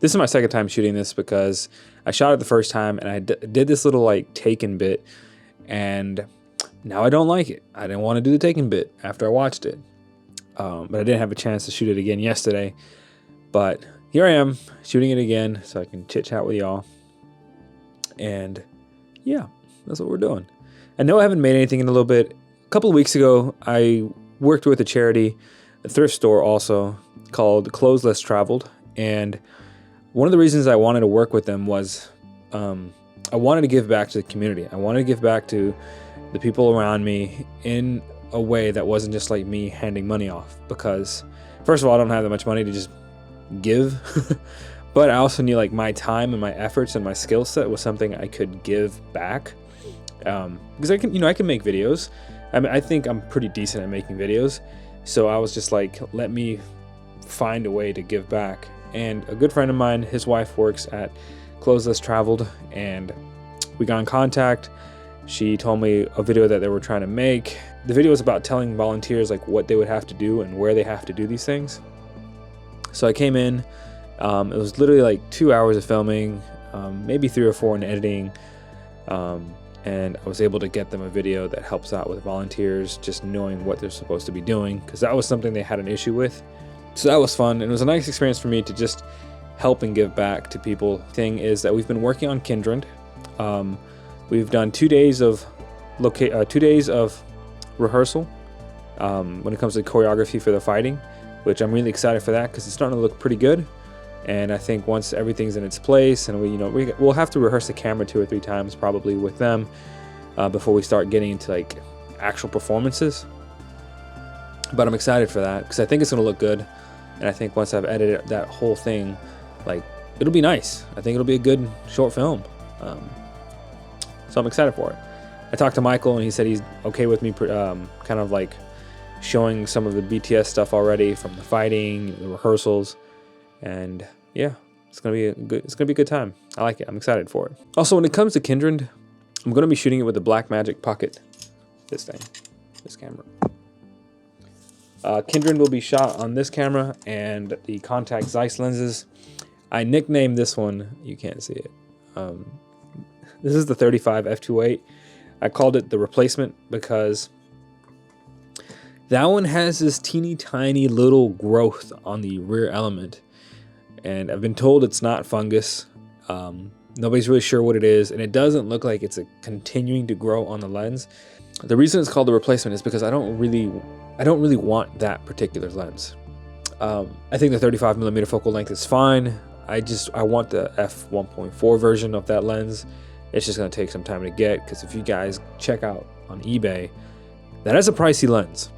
This is my second time shooting this because I shot it the first time and I did this little like taken bit, and now I don't like it. I didn't want to do the taken bit after I watched it, but I didn't have a chance to shoot it again yesterday. But here I am shooting it again so I can chit chat with y'all. And yeah, that's what we're doing. I know I haven't made anything in a little bit. A couple of weeks ago, I worked with a charity, a thrift store also, called Clothes Less Traveled. And one of the reasons I wanted to work with them was I wanted to give back to the community. I wanted to give back to the people around me in a way that wasn't just like me handing money off. Because first of all, I don't have that much money to just give. But I also need like my time and my efforts and my skill set was something I could give back. Because I can make videos. I mean, I think I'm pretty decent at making videos. So I was just like, let me find a way to give back. And a good friend of mine, his wife works at Clothes Less Traveled, and we got in contact. She told me a video that they were trying to make. The video was about telling volunteers like what they would have to do and where they have to do these things. So I came in. It was literally like 2 hours of filming, maybe 3 or 4 in editing. And I was able to get them a video that helps out with volunteers just knowing what they're supposed to be doing, because that was something they had an issue with. So that was fun, and it was a nice experience for me to just help and give back to people. Thing is that we've been working on Kindred. We've done 2 days of 2 days of rehearsal when it comes to choreography for the fighting, which I'm really excited for that because it's starting to look pretty good. And I think once everything's in its place, and we'll have to rehearse the camera 2 or 3 times probably with them before we start getting into like actual performances. But I'm excited for that because I think it's going to look good. And I think once I've edited that whole thing, like, it'll be nice. I think it'll be a good short film. So I'm excited for it. I talked to Michael and he said he's okay with me kind of like showing some of the BTS stuff already from the fighting, the rehearsals. And yeah, it's gonna be a good time. I like it. I'm excited for it. Also, when it comes to Kindred, I'm gonna be shooting it with the Blackmagic Pocket. This camera. Kindred will be shot on this camera and the contact Zeiss lenses. I nicknamed this one. You can't see it. This is the 35 f2.8. I called it the replacement because that one has this teeny tiny little growth on the rear element. And I've been told it's not fungus. Nobody's really sure what it is, and it doesn't look like it's continuing to grow on the lens. The reason it's called the replacement is because I don't really want that particular lens. I think the 35mm focal length is fine. I want the f1.4 version of that lens. It's just gonna take some time to get, because if you guys check out on eBay, that is a pricey lens.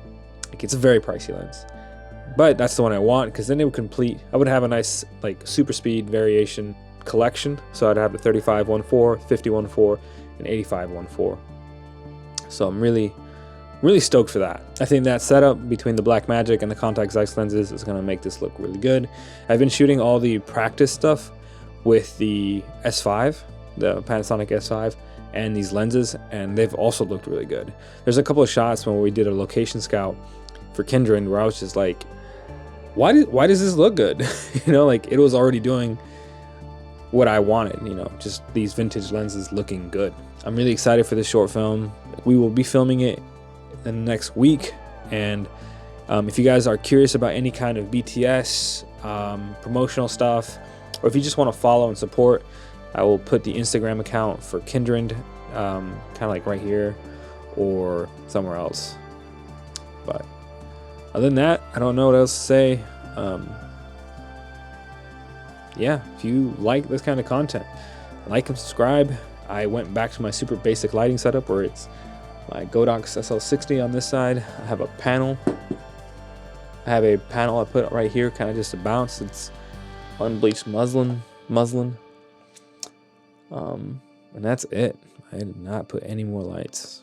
Like, it's a very pricey lens. But that's the one I want, because then it would I would have a nice like super speed variation collection. So I'd have the 35 1.4, 50 1.4, and 85 1.4. So I'm really stoked for that. I think that setup between the Blackmagic and the contact Zeiss lenses is gonna make this look really good. I've been shooting all the practice stuff with the S5, the Panasonic S5, and these lenses, and they've also looked really good. There's a couple of shots when we did a location scout for Kindred where I was just like, why does this look good? Like, it was already doing what I wanted, just these vintage lenses looking good. I'm really excited for this short film. We will be filming it in the next week, and if you guys are curious about any kind of BTS promotional stuff, or if you just want to follow and support, I will put the Instagram account for Kindred kind of like right here or somewhere else. But other than that, I don't know what else to say. Yeah, if you like this kind of content, like and subscribe. I went back to my super basic lighting setup where it's my Godox SL60 on this side. I have a panel. I put right here, kind of just to bounce. It's unbleached muslin. And that's it. I did not put any more lights.